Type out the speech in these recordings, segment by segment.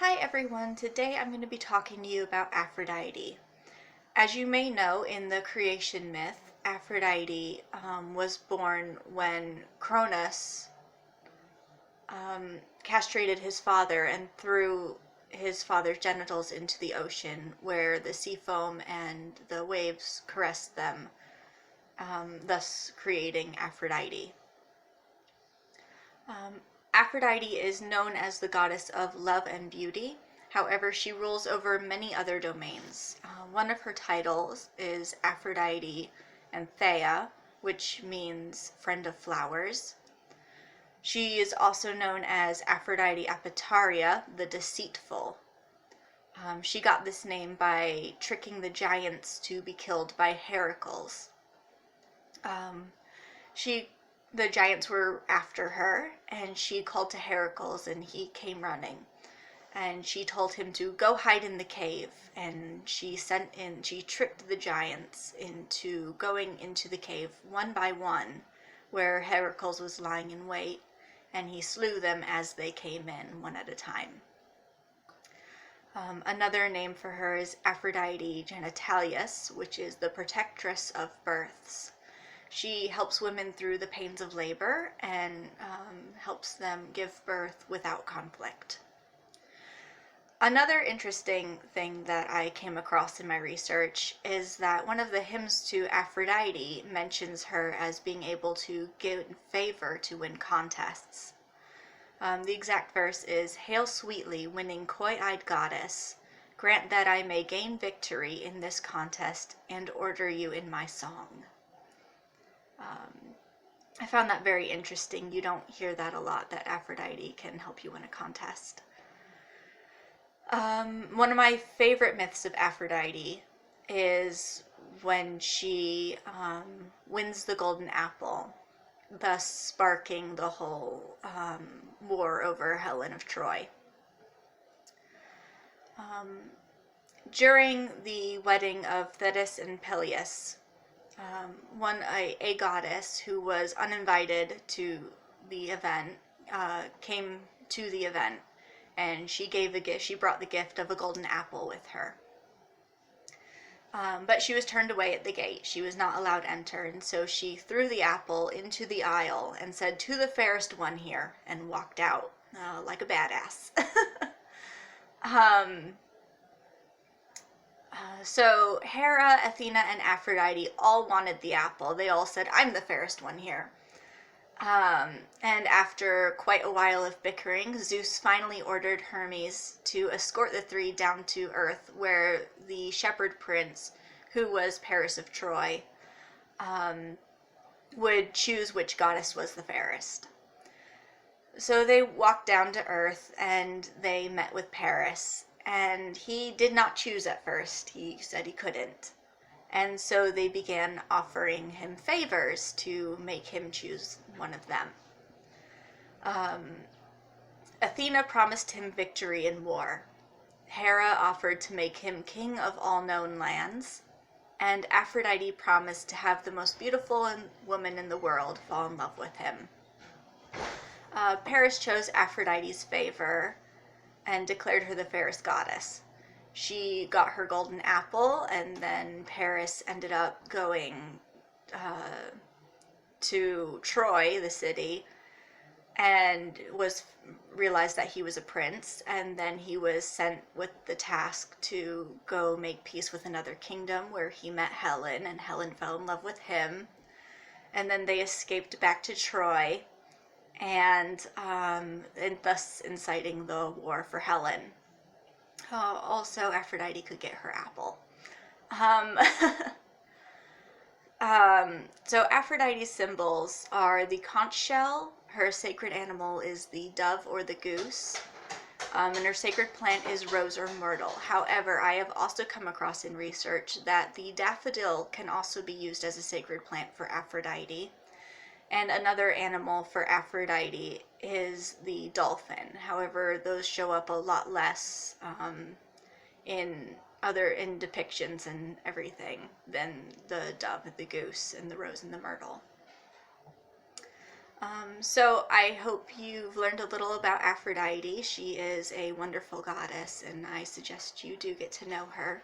Hi everyone, today I'm going to be talking to you about Aphrodite. As you may know, in the creation myth, Aphrodite was born when Cronus castrated his father and threw his father's genitals into the ocean, where the sea foam and the waves caressed them, thus creating Aphrodite. Aphrodite is known as the goddess of love and beauty. However, she rules over many other domains. One of her titles is Aphrodite Antheia, which means friend of flowers. She is also known as Aphrodite Apataria, the deceitful. She got this name by tricking the giants to be killed by Heracles. The giants were after her, and she called to Heracles, and he came running. And she told him to go hide in the cave, and she tricked the giants into going into the cave one by one, where Heracles was lying in wait, and he slew them as they came in, one at a time. Another name for her is Aphrodite Genitalius, which is the protectress of births. She helps women through the pains of labor and helps them give birth without conflict. Another interesting thing that I came across in my research is that one of the hymns to Aphrodite mentions her as being able to give favor to win contests. The exact verse is, "Hail sweetly, winning coy-eyed goddess, grant that I may gain victory in this contest and order you in my song." I found that very interesting. You don't hear that a lot, that Aphrodite can help you win a contest. One of my favorite myths of Aphrodite is when she wins the golden apple, thus sparking the whole war over Helen of Troy. During the wedding of Thetis and Peleus, a goddess who was uninvited to the event came to the event, and she gave the gift. She brought the gift of a golden apple with her, but she was turned away at the gate. She was not allowed to enter, and so she threw the apple into the aisle and said, "To the fairest one here," and walked out like a badass. So Hera, Athena, and Aphrodite all wanted the apple. They all said, "I'm the fairest one here." And after quite a while of bickering, Zeus finally ordered Hermes to escort the three down to Earth, where the shepherd prince, who was Paris of Troy, would choose which goddess was the fairest. So they walked down to Earth, and they met with Paris. And he did not choose at first. He said he couldn't. And so they began offering him favors to make him choose one of them. Athena promised him victory in war. Hera offered to make him king of all known lands. And Aphrodite promised to have the most beautiful woman in the world fall in love with him. Paris chose Aphrodite's favor and declared her the fairest goddess. She got her golden apple, and then Paris ended up going to Troy, the city, and realized that he was a prince, and then he was sent with the task to go make peace with another kingdom, where he met Helen, and Helen fell in love with him, and then they escaped back to Troy, and thus inciting the war for Helen. Also, Aphrodite could get her apple. So Aphrodite's symbols are the conch shell. Her sacred animal is the dove or the goose. And her sacred plant is rose or myrtle. However, I have also come across in research that the daffodil can also be used as a sacred plant for Aphrodite. And another animal for Aphrodite is the dolphin. However, those show up a lot less in depictions and everything than the dove, the goose, and the rose and the myrtle. So I hope you've learned a little about Aphrodite. She is a wonderful goddess, and I suggest you do get to know her.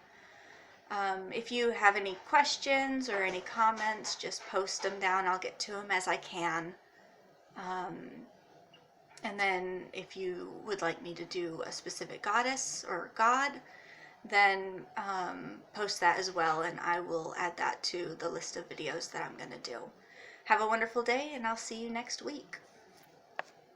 If you have any questions or any comments, just post them down. I'll get to them as I can. And then if you would like me to do a specific goddess or god, then post that as well, and I will add that to the list of videos that I'm going to do. Have a wonderful day, and I'll see you next week.